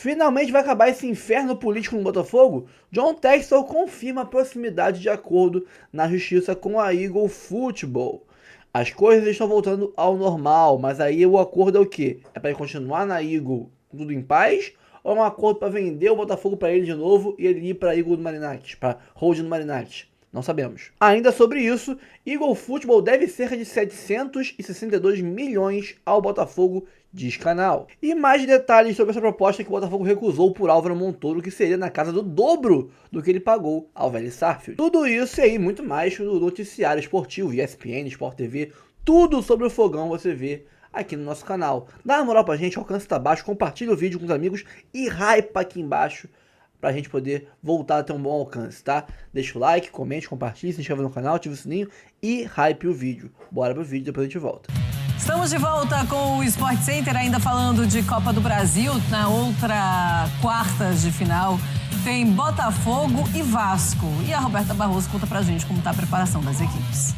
Finalmente vai acabar esse inferno político no Botafogo? John Textor confirma a proximidade de acordo na justiça com a Eagle Football. As coisas estão voltando ao normal, mas aí o acordo é o quê? É para ele continuar na Eagle tudo em paz? Ou é um acordo para vender o Botafogo para ele de novo e ele ir para a Eagle do Marinactes, para Holding do Marinactes? Não sabemos. Ainda sobre isso, Eagle Football deve cerca de 762 milhões ao Botafogo, diz canal. E mais detalhes sobre essa proposta que o Botafogo recusou por Álvaro Montoro, que seria na casa do dobro do que ele pagou ao Vélez Sarsfield. Tudo isso e aí muito mais no noticiário esportivo, ESPN, Sport TV, tudo sobre o Fogão você vê aqui no nosso canal. Dá uma moral pra gente, alcance tá baixo, compartilha o vídeo com os amigos e hypa aqui embaixo pra gente poder voltar a ter um bom alcance, tá? Deixa o like, comente, compartilhe, se inscreva no canal, ative o sininho e hype o vídeo. Bora pro vídeo, depois a gente volta. Estamos de volta com o Sport Center, ainda falando de Copa do Brasil. Na outra quartas de final tem Botafogo e Vasco. E a Roberta Barroso conta pra gente como tá a preparação das equipes.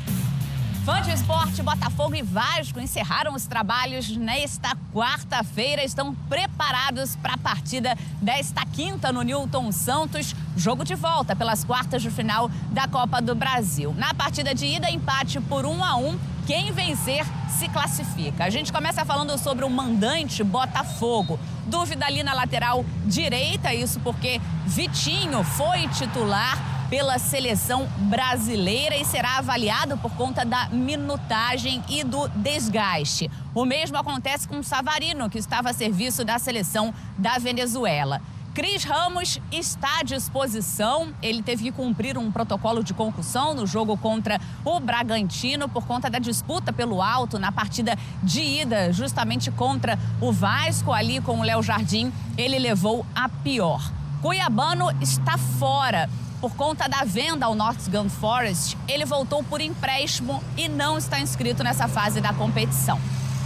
Fã de esporte, Botafogo e Vasco encerraram os trabalhos nesta quarta-feira. Estão preparados para a partida desta quinta no Newton Santos. Jogo de volta pelas quartas de final da Copa do Brasil. Na partida de ida, empate por 1-1. Quem vencer se classifica. A gente começa falando sobre o mandante Botafogo. Dúvida ali na lateral direita, isso porque Vitinho foi titular pela seleção brasileira e será avaliado por conta da minutagem e do desgaste. O mesmo acontece com Savarino, que estava a serviço da seleção da Venezuela. Cris Ramos está à disposição. Ele teve que cumprir um protocolo de concussão no jogo contra o Bragantino por conta da disputa pelo alto na partida de ida, justamente contra o Vasco, ali com o Léo Jardim. Ele levou a pior. Cuiabano está fora. Por conta da venda ao Nottingham Forest, ele voltou por empréstimo e não está inscrito nessa fase da competição.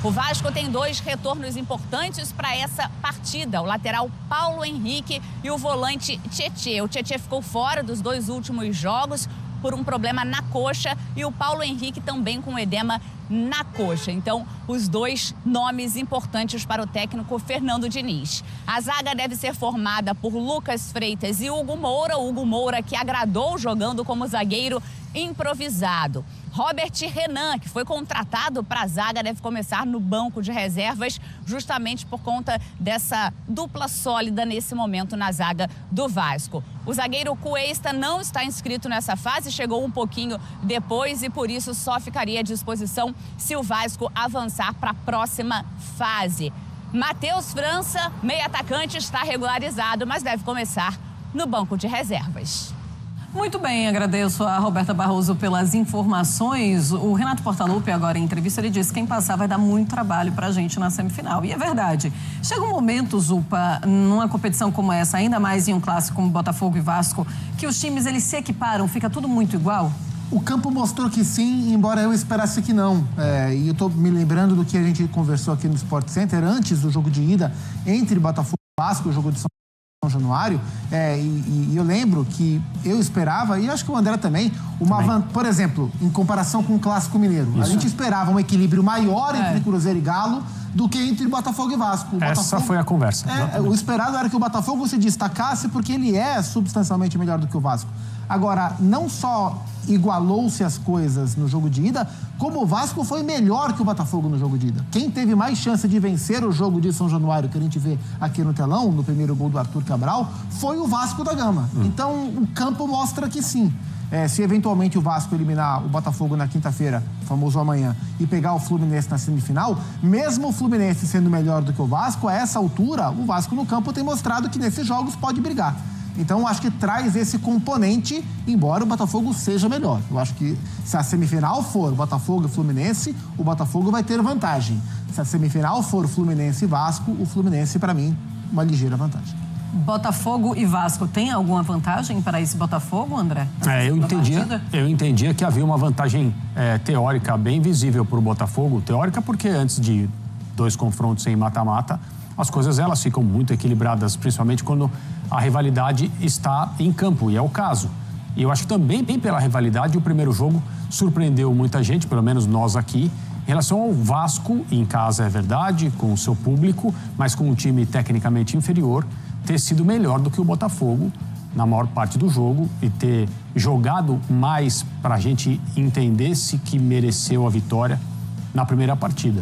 O Vasco tem dois retornos importantes para essa partida, o lateral Paulo Henrique e o volante Tietê. O Tietê ficou fora dos dois últimos jogos por um problema na coxa e o Paulo Henrique também com edema na coxa. Então, os dois nomes importantes para o técnico Fernando Diniz. A zaga deve ser formada por Lucas Freitas e Hugo Moura. Hugo Moura que agradou jogando como zagueiro improvisado. Robert Renan, que foi contratado para a zaga, deve começar no banco de reservas justamente por conta dessa dupla sólida nesse momento na zaga do Vasco. O zagueiro Cuesta não está inscrito nessa fase, chegou um pouquinho depois e por isso só ficaria à disposição se o Vasco avançar para a próxima fase. Matheus França, meio atacante, está regularizado, mas deve começar no banco de reservas. Muito bem, agradeço a Roberta Barroso pelas informações. O Renato Portaluppi, agora em entrevista, ele disse que quem passar vai dar muito trabalho pra gente na semifinal. E é verdade. Chega um momento, Zupa, numa competição como essa, ainda mais em um clássico como Botafogo e Vasco, que os times eles se equiparam, fica tudo muito igual? O campo mostrou que sim, embora eu esperasse que não. E eu tô me lembrando do que a gente conversou aqui no Sport Center antes do jogo de ida entre Botafogo e Vasco, o jogo de São Januário, e eu lembro que eu esperava, e acho que o André também, por exemplo, em comparação com o Clássico Mineiro, a gente esperava um equilíbrio maior entre Cruzeiro e Galo do que entre Botafogo e Vasco. Essa foi a conversa. O esperado era que o Botafogo se destacasse porque ele é substancialmente melhor do que o Vasco. Agora, não só igualou-se as coisas no jogo de ida, como o Vasco foi melhor que o Botafogo no jogo de ida. Quem teve mais chance de vencer o jogo de São Januário, que a gente vê aqui no telão, no primeiro gol do Arthur Cabral, foi o Vasco da Gama. Então, o campo mostra que sim. Se eventualmente o Vasco eliminar o Botafogo na quinta-feira, famoso amanhã, e pegar o Fluminense na semifinal, mesmo o Fluminense sendo melhor do que o Vasco, a essa altura, o Vasco no campo tem mostrado que nesses jogos pode brigar. Então, acho que traz esse componente, embora o Botafogo seja melhor. Eu acho que se a semifinal for Botafogo e Fluminense, o Botafogo vai ter vantagem. Se a semifinal for Fluminense e Vasco, o Fluminense, para mim, uma ligeira vantagem. Botafogo e Vasco, tem alguma vantagem para esse Botafogo, André? Eu entendia que havia uma vantagem teórica bem visível para o Botafogo. Teórica porque antes de dois confrontos em mata-mata, as coisas elas ficam muito equilibradas, principalmente quando a rivalidade está em campo, e é o caso. E eu acho que também, bem pela rivalidade, o primeiro jogo surpreendeu muita gente, pelo menos nós aqui, em relação ao Vasco, em casa é verdade, com o seu público, mas com um time tecnicamente inferior, ter sido melhor do que o Botafogo na maior parte do jogo e ter jogado mais para a gente entender se que mereceu a vitória na primeira partida.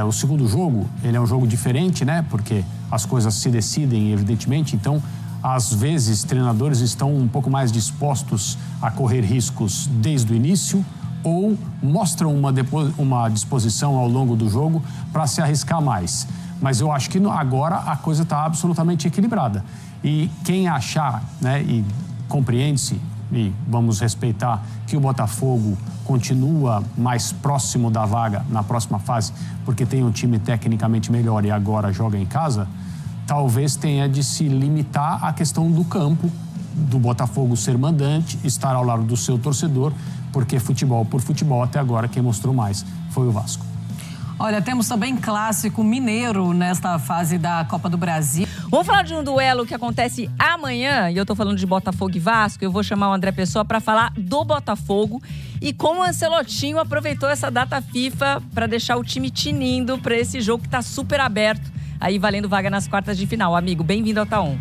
O segundo jogo, ele é um jogo diferente, né? Porque as coisas se decidem, evidentemente. Então, às vezes, treinadores estão um pouco mais dispostos a correr riscos desde o início ou mostram uma disposição ao longo do jogo para se arriscar mais. Mas eu acho que agora a coisa está absolutamente equilibrada. E quem achar, né, e compreende-se, e vamos respeitar que o Botafogo continua mais próximo da vaga na próxima fase, porque tem um time tecnicamente melhor e agora joga em casa, talvez tenha de se limitar à questão do campo, do Botafogo ser mandante, estar ao lado do seu torcedor, porque futebol por futebol, até agora, quem mostrou mais foi o Vasco. Olha, temos também clássico mineiro nesta fase da Copa do Brasil. Vamos falar de um duelo que acontece amanhã, e eu tô falando de Botafogo e Vasco. Eu vou chamar o André Pessoa para falar do Botafogo e como o Ancelotinho aproveitou essa data FIFA para deixar o time tinindo para esse jogo que tá super aberto, aí valendo vaga nas quartas de final. Amigo, bem-vindo ao Tá On.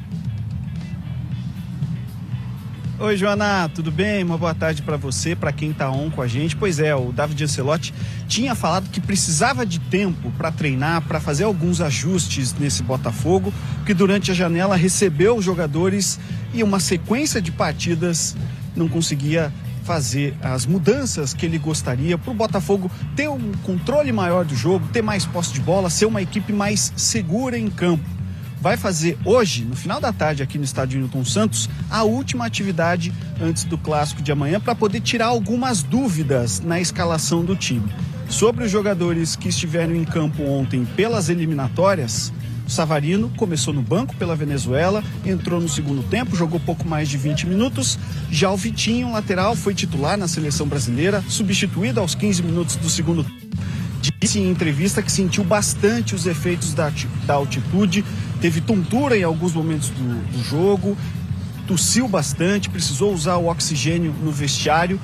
Oi, Joana, tudo bem? Uma boa tarde para você, para quem tá on com a gente. Pois é, o David Ancelotti tinha falado que precisava de tempo para treinar, para fazer alguns ajustes nesse Botafogo, que durante a janela recebeu os jogadores e uma sequência de partidas não conseguia fazer as mudanças que ele gostaria para o Botafogo ter um controle maior do jogo, ter mais posse de bola, ser uma equipe mais segura em campo. Vai fazer hoje, no final da tarde, aqui no estádio Newton Santos, a última atividade antes do clássico de amanhã para poder tirar algumas dúvidas na escalação do time. Sobre os jogadores que estiveram em campo ontem pelas eliminatórias, o Savarino começou no banco pela Venezuela, entrou no segundo tempo, jogou pouco mais de 20 minutos. Já o Vitinho, lateral, foi titular na seleção brasileira, substituído aos 15 minutos do segundo tempo. Disse em entrevista que sentiu bastante os efeitos da altitude, teve tontura em alguns momentos do jogo, tossiu bastante, precisou usar o oxigênio no vestiário.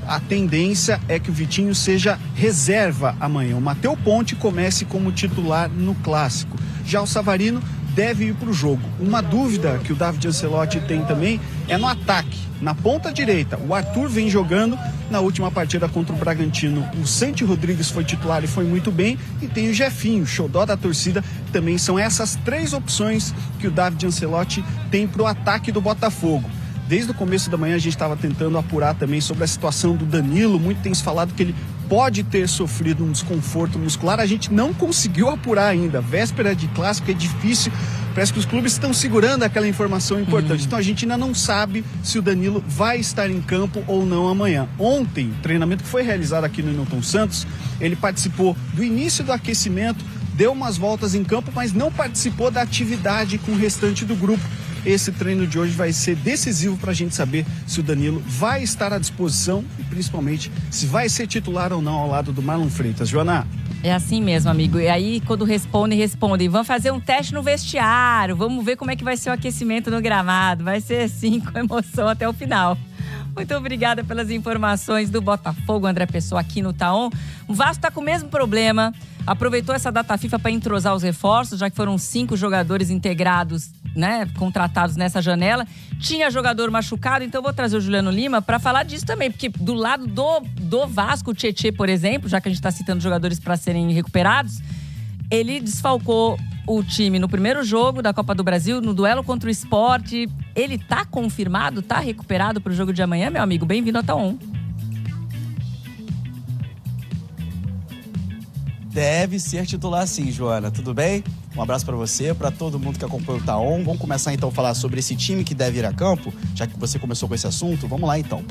A tendência é que o Vitinho seja reserva amanhã. O Matheus Ponte comece como titular no clássico. Já o Savarino deve ir para o jogo. Uma dúvida que o David Ancelotti tem também é no ataque, na ponta direita. O Arthur vem jogando na última partida contra o Bragantino. O Santi Rodrigues foi titular e foi muito bem. E tem o Jefinho, o xodó da torcida. Também são essas três opções que o David Ancelotti tem para o ataque do Botafogo. Desde o começo da manhã a gente estava tentando apurar também sobre a situação do Danilo. Muito tem se falado que ele pode ter sofrido um desconforto muscular. A gente não conseguiu apurar ainda. Véspera de clássico é difícil. Parece que os clubes estão segurando aquela informação importante. Então a gente ainda não sabe se o Danilo vai estar em campo ou não amanhã. Ontem, o treinamento que foi realizado aqui no Newton Santos, ele participou do início do aquecimento, deu umas voltas em campo, mas não participou da atividade com o restante do grupo. Esse treino de hoje vai ser decisivo para a gente saber se o Danilo vai estar à disposição e principalmente se vai ser titular ou não ao lado do Marlon Freitas. Joana? É assim mesmo, amigo. E aí, quando respondem, vamos fazer um teste no vestiário, vamos ver como é que vai ser o aquecimento no gramado. Vai ser assim, com emoção até o final. Muito obrigada pelas informações do Botafogo, André Pessoa, aqui no Tá On. O Vasco está com o mesmo problema. Aproveitou essa data FIFA para entrosar os reforços, já que foram 5 jogadores integrados, né, contratados nessa janela. Tinha jogador machucado, então vou trazer o Juliano Lima para falar disso também, porque do lado do Vasco, o Tietê, por exemplo, já que a gente está citando jogadores para serem recuperados, ele desfalcou o time no primeiro jogo da Copa do Brasil, no duelo contra o Sport. Ele tá confirmado, tá recuperado para o jogo de amanhã, meu amigo? Bem-vindo ao Tá On. Deve ser titular sim, Joana. Tudo bem? Um abraço para você, para todo mundo que acompanha o Tá On. Vamos começar então a falar sobre esse time que deve ir a campo, já que você começou com esse assunto. Vamos lá então.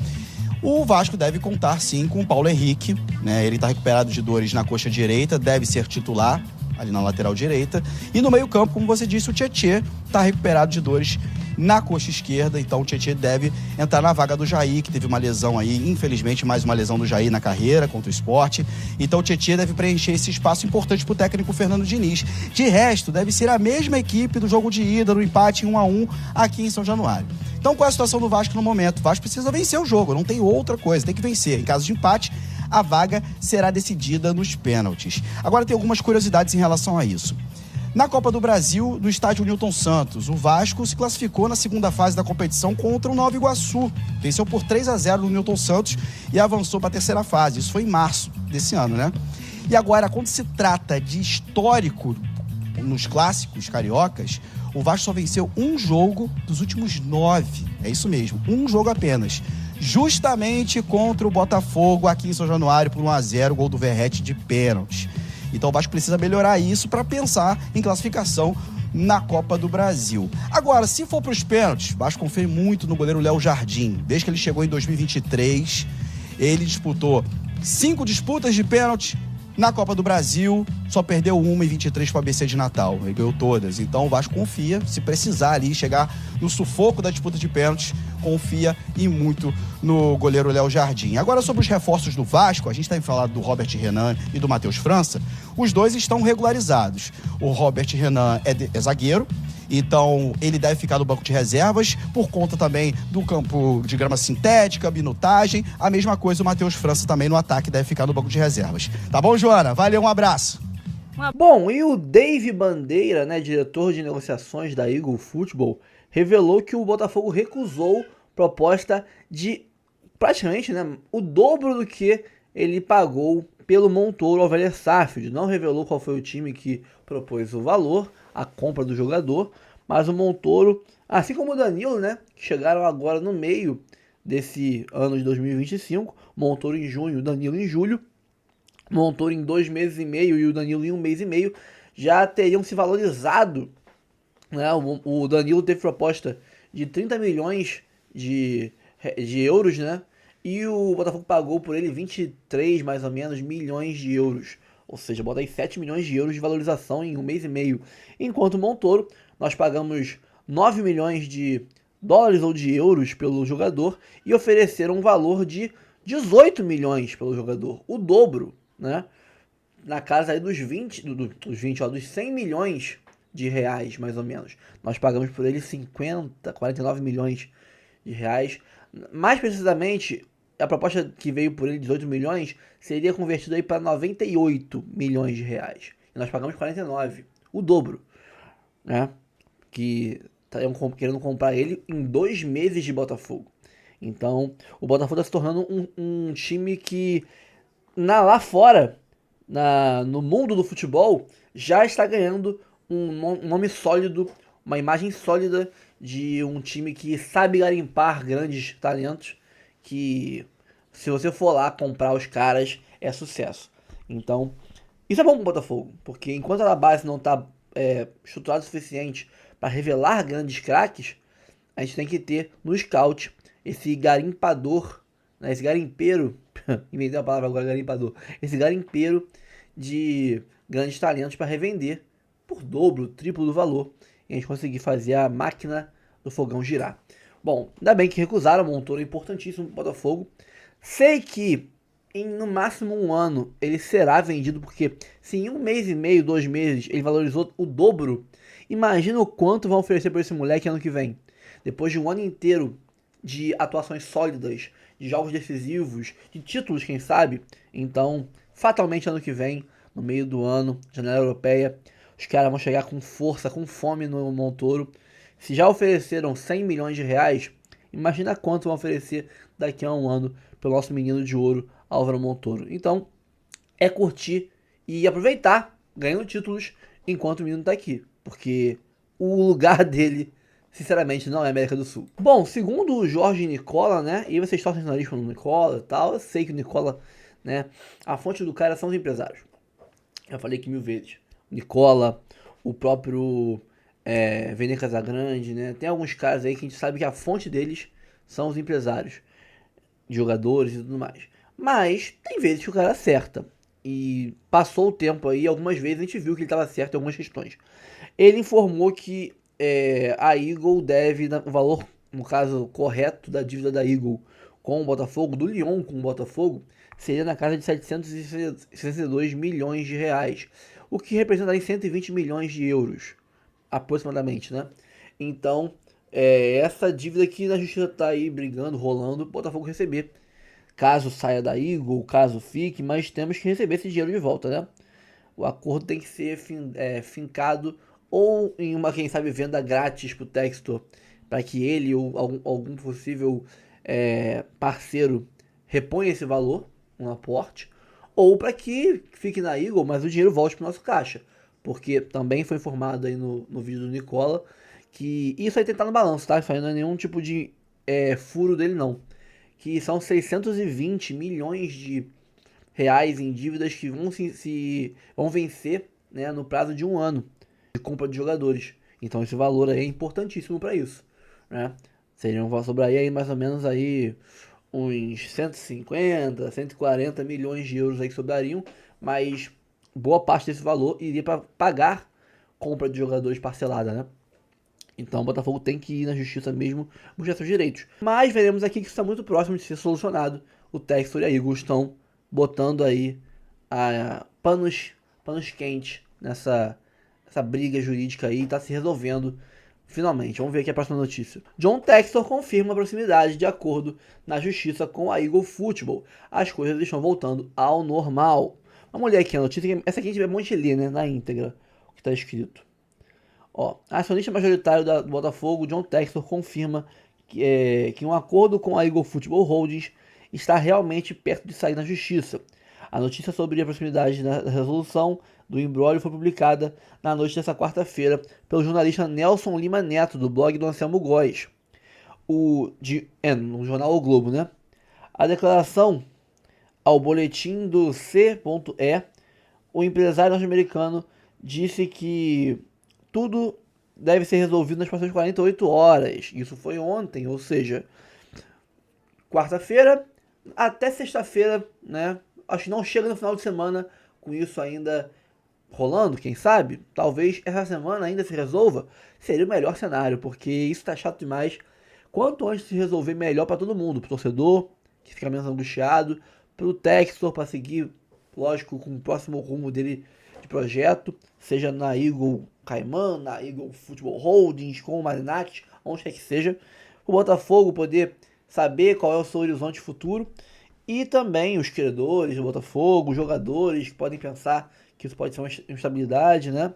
O Vasco deve contar sim com o Paulo Henrique, né? Ele está recuperado de dores na coxa direita, deve ser titular ali na lateral direita. E no meio-campo, como você disse, o Tietê está recuperado de dores na coxa esquerda, então o Tietê deve entrar na vaga do Jair, que teve uma lesão aí, infelizmente mais uma lesão do Jair na carreira contra o Sport. Então o Tietê deve preencher esse espaço importante para o técnico Fernando Diniz. De resto, deve ser a mesma equipe do jogo de ida, no empate 1-1 aqui em São Januário. Então qual é a situação do Vasco no momento? O Vasco precisa vencer o jogo, não tem outra coisa, tem que vencer. Em caso de empate, a vaga será decidida nos pênaltis. Agora tem algumas curiosidades em relação a isso. Na Copa do Brasil, no estádio Newton Santos, o Vasco se classificou na segunda fase da competição contra o Nova Iguaçu. Venceu por 3-0 no Newton Santos e avançou para a terceira fase. Isso foi em março desse ano, né? E agora, quando se trata de histórico nos clássicos cariocas, o Vasco só venceu um jogo dos últimos 9. É isso mesmo, um jogo apenas. Justamente contra o Botafogo aqui em São Januário por 1-0, gol do Verratti de pênalti. Então o Vasco precisa melhorar isso para pensar em classificação na Copa do Brasil. Agora, se for para os pênaltis, o Vasco confia muito no goleiro Léo Jardim. Desde que ele chegou em 2023, ele disputou 5 disputas de pênalti. Na Copa do Brasil, só perdeu uma em 23 para o ABC de Natal. Ele ganhou todas. Então o Vasco confia, se precisar ali chegar no sufoco da disputa de pênaltis, confia e muito no goleiro Léo Jardim. Agora, sobre os reforços do Vasco, a gente tem falado do Robert Renan e do Matheus França. Os dois estão regularizados. O Robert Renan é zagueiro, então ele deve ficar no banco de reservas por conta também do campo de grama sintética, minutagem. A mesma coisa o Matheus França também no ataque deve ficar no banco de reservas. Tá bom, Joana? Valeu, um abraço. Bom, e o Dave Bandeira, né, diretor de negociações da Eagle Football, revelou que o Botafogo recusou proposta de praticamente, né, o dobro do que ele pagou pelo Montoro ao Vélez Sarsfield. Não revelou qual foi o time que propôs o valor, a compra do jogador, mas o Montoro, assim como o Danilo, né, que chegaram agora no meio desse ano de 2025, Montoro em junho, Danilo em julho, Montoro em 2 meses e meio e o Danilo em 1 mês e meio, já teriam se valorizado, né? O Danilo teve proposta de 30 milhões de euros, né? E o Botafogo pagou por ele 23, mais ou menos, milhões de euros. Ou seja, bota aí 7 milhões de euros de valorização em 1 mês e meio. Enquanto o Montoro, nós pagamos 9 milhões de dólares ou de euros pelo jogador e ofereceram um valor de 18 milhões pelo jogador. O dobro, né? Na casa aí dos 100 milhões de reais, mais ou menos. Nós pagamos por ele 49 milhões de reais. Mais precisamente, a proposta que veio por ele, 18 milhões, seria convertida aí para 98 milhões de reais. E nós pagamos 49, o dobro, né? Que estariam querendo comprar ele em 2 meses de Botafogo. Então, o Botafogo está se tornando um time que, lá fora, no mundo do futebol, já está ganhando um nome sólido, uma imagem sólida de um time que sabe garimpar grandes talentos, que se você for lá comprar os caras, é sucesso. Então, isso é bom para o Botafogo, porque enquanto a base não está estruturada o suficiente para revelar grandes craques, a gente tem que ter no scout esse garimpador, né, esse garimpeiro, inventei a palavra agora, garimpador, esse garimpeiro de grandes talentos para revender por dobro, triplo do valor, e a gente conseguir fazer a máquina do fogão girar. Bom, ainda bem que recusaram, o Montoro é importantíssimo para o Botafogo. Sei que em no máximo 1 ano ele será vendido, porque se em 1 mês e meio, 2 meses, ele valorizou o dobro, imagina o quanto vão oferecer para esse moleque ano que vem. Depois de 1 ano inteiro de atuações sólidas, de jogos decisivos, de títulos, quem sabe. Então, fatalmente ano que vem, no meio do ano, janela europeia, os caras vão chegar com força, com fome no Montoro. Se já ofereceram 100 milhões de reais, imagina quanto vão oferecer daqui a 1 ano pelo nosso menino de ouro, Álvaro Montoro. Então, é curtir e aproveitar, ganhando títulos, enquanto o menino está aqui. Porque o lugar dele, sinceramente, não é América do Sul. Bom, segundo o Jorge Nicola, né? E vocês torcem o nariz no Nicola e tal. Eu sei que o Nicola, né? A fonte do cara são os empresários. Já falei aqui 1000 vezes. O Nicola, o próprio Vene Casagrande, né? Tem alguns caras aí que a gente sabe que a fonte deles são os empresários, de jogadores e tudo mais. Mas tem vezes que o cara acerta. E passou o tempo aí, algumas vezes a gente viu que ele estava certo em algumas questões. Ele informou que a Eagle deve, o valor, no caso, correto da dívida da Eagle com o Botafogo, do Lyon com o Botafogo, seria na casa de 762 milhões de reais, o que representaria 120 milhões de euros, aproximadamente, né? Então, essa dívida que a justiça está aí brigando, rolando, o Botafogo receber. Caso saia da Eagle, caso fique, mas temos que receber esse dinheiro de volta, né? o acordo tem que ser fincado ou em uma, quem sabe, venda grátis pro Textor, para que ele ou algum possível parceiro reponha esse valor, um aporte, ou para que fique na Eagle, mas o dinheiro volte pro nosso caixa. Porque também foi informado aí no vídeo do Nicola que isso aí tem que estar no balanço, tá? Isso aí não é nenhum tipo de furo dele, não. Que são 620 milhões de reais em dívidas que vão vencer, né, no prazo de 1 ano de compra de jogadores. Então esse valor aí é importantíssimo para isso, né? Sobraria aí mais ou menos aí uns 150, 140 milhões de euros aí que sobrariam, mas boa parte desse valor iria para pagar compra de jogadores parcelada, né? Então o Botafogo tem que ir na justiça mesmo buscar seus direitos. Mas veremos aqui que isso está muito próximo de ser solucionado. O Textor e a Eagle estão botando aí panos quentes nessa briga jurídica aí, está se resolvendo finalmente. Vamos ver aqui a próxima notícia. John Textor confirma a proximidade de acordo na justiça com a Eagle Football. As coisas estão voltando ao normal. Vamos olhar aqui a notícia. Essa aqui a gente vai monte ler, né, na íntegra, o que está escrito. Ó, acionista majoritário do Botafogo, John Textor, confirma que um acordo com a Eagle Football Holdings está realmente perto de sair na justiça. A notícia sobre a proximidade da resolução do imbróglio foi publicada na noite dessa quarta-feira pelo jornalista Nelson Lima Neto, do blog do Anselmo Góes, no jornal O Globo, né? A declaração ao boletim do C.E, o empresário norte-americano disse que tudo deve ser resolvido nas próximas 48 horas. Isso foi ontem, ou seja, quarta-feira até sexta-feira, né? Acho que não chega no final de semana com isso ainda rolando, quem sabe? Talvez essa semana ainda se resolva. Seria o melhor cenário, porque isso tá chato demais. Quanto antes se resolver, melhor para todo mundo. Pro torcedor, que fica menos angustiado. Pro Textor, para seguir, lógico, com o próximo rumo dele de projeto. Seja na Eagle Cayman, na Eagle Football Holdings, com o Marinacci, onde quer que seja. O Botafogo poder saber qual é o seu horizonte futuro. E também os credores do Botafogo, os jogadores que podem pensar que isso pode ser uma instabilidade, né?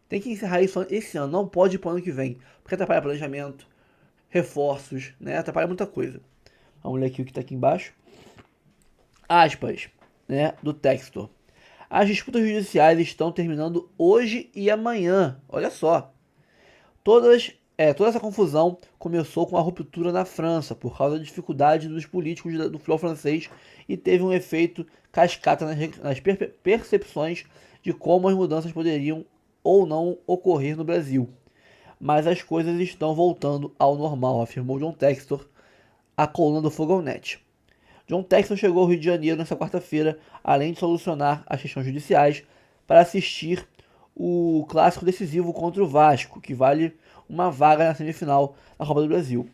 Tem que encerrar isso esse ano, não pode ir para o ano que vem, porque atrapalha planejamento, reforços, né? Atrapalha muita coisa. Vamos ler aqui o que está aqui embaixo. Aspas, né, do Textor. As disputas judiciais estão terminando hoje e amanhã. Olha só. Toda essa confusão começou com a ruptura na França, por causa da dificuldade dos políticos do futebol francês, e teve um efeito cascata nas percepções de como as mudanças poderiam ou não ocorrer no Brasil. Mas as coisas estão voltando ao normal, afirmou John Textor, à coluna do Fogão.net. John Textor chegou ao Rio de Janeiro nesta quarta-feira, além de solucionar as questões judiciais, para assistir o clássico decisivo contra o Vasco, que vale uma vaga na semifinal da Copa do Brasil.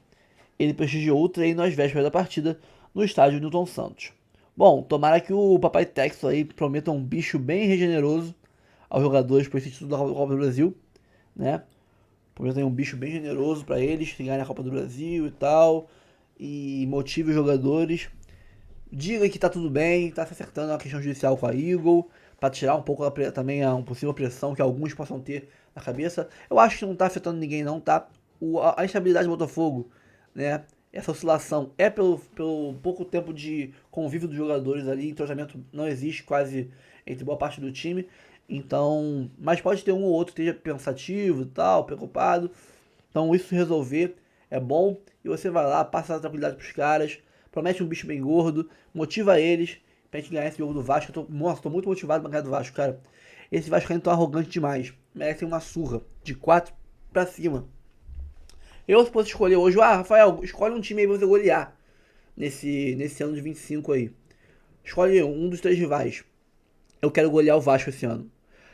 Ele prestigiou o treino às vésperas da partida no estádio Newton Santos. Bom, tomara que o papai Textor aí prometa um bicho bem regeneroso aos jogadores para esse título da Copa do Brasil, né? Prometa um bicho bem generoso para eles ganharem a Copa do Brasil e tal, e motive os jogadores. Diga que tá tudo bem, tá se acertando a questão judicial com a Eagle, para tirar um pouco também uma possível pressão que alguns possam ter na cabeça. Eu acho que não tá afetando ninguém não, tá? A instabilidade do Botafogo, né? Essa oscilação é pelo pouco tempo de convívio dos jogadores ali, entrosamento não existe quase entre boa parte do time. Então, mas pode ter um ou outro que esteja pensativo e tal, preocupado. Então isso resolver é bom, e você vai lá, passa a tranquilidade pros caras, promete um bicho bem gordo, motiva eles pra gente ganhar esse jogo do Vasco. Tô muito motivado pra ganhar do Vasco, cara. Esse Vasco tá arrogante demais. Merece uma surra de 4 pra cima. Eu, se fosse escolher hoje, Rafael, escolhe um time aí pra você golear nesse ano de 25 aí. Escolhe um dos 3 rivais. Eu quero golear o Vasco esse ano.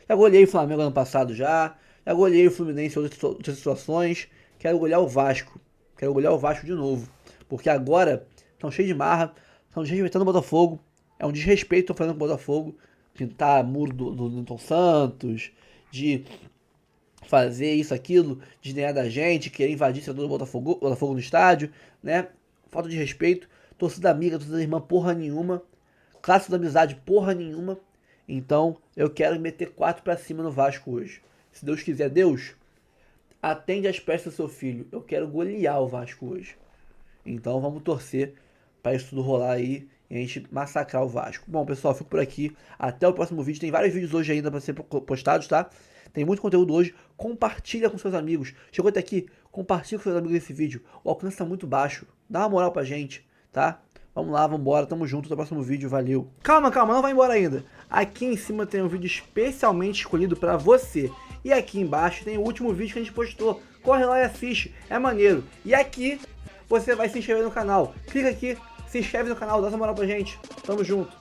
Já goleei o Flamengo ano passado já goleei o Fluminense em outras situações. Quero golear o Vasco. Quero golear o Vasco de novo. Porque agora estão cheios de marra, estão desrespeitando o Botafogo. É um desrespeito que estão fazendo com o Botafogo. Pintar muro do Newton Santos, de fazer isso, aquilo, de ganhar da gente, querer invadir o setor do Botafogo no estádio, né? Falta de respeito. Torcida amiga, torcida irmã, porra nenhuma. Clássico da amizade, porra nenhuma. Então, eu quero meter 4 pra cima no Vasco hoje. Se Deus quiser, Deus, atende às preces do seu filho. Eu quero golear o Vasco hoje. Então, vamos torcer para isso tudo rolar aí e a gente massacrar o Vasco. Bom, pessoal, fico por aqui. Até o próximo vídeo. Tem vários vídeos hoje ainda para ser postados, tá? Tem muito conteúdo hoje. Compartilha com seus amigos. Chegou até aqui? Compartilha com seus amigos esse vídeo. O alcance tá muito baixo. Dá uma moral pra gente, tá? Vamos lá, vamos embora. Tamo junto. Até o próximo vídeo. Valeu. Calma, não vai embora ainda. Aqui em cima tem um vídeo especialmente escolhido pra você. E aqui embaixo tem o último vídeo que a gente postou. Corre lá e assiste. É maneiro. E aqui você vai se inscrever no canal. Clica aqui, se inscreve no canal, dá essa moral pra gente. Tamo junto.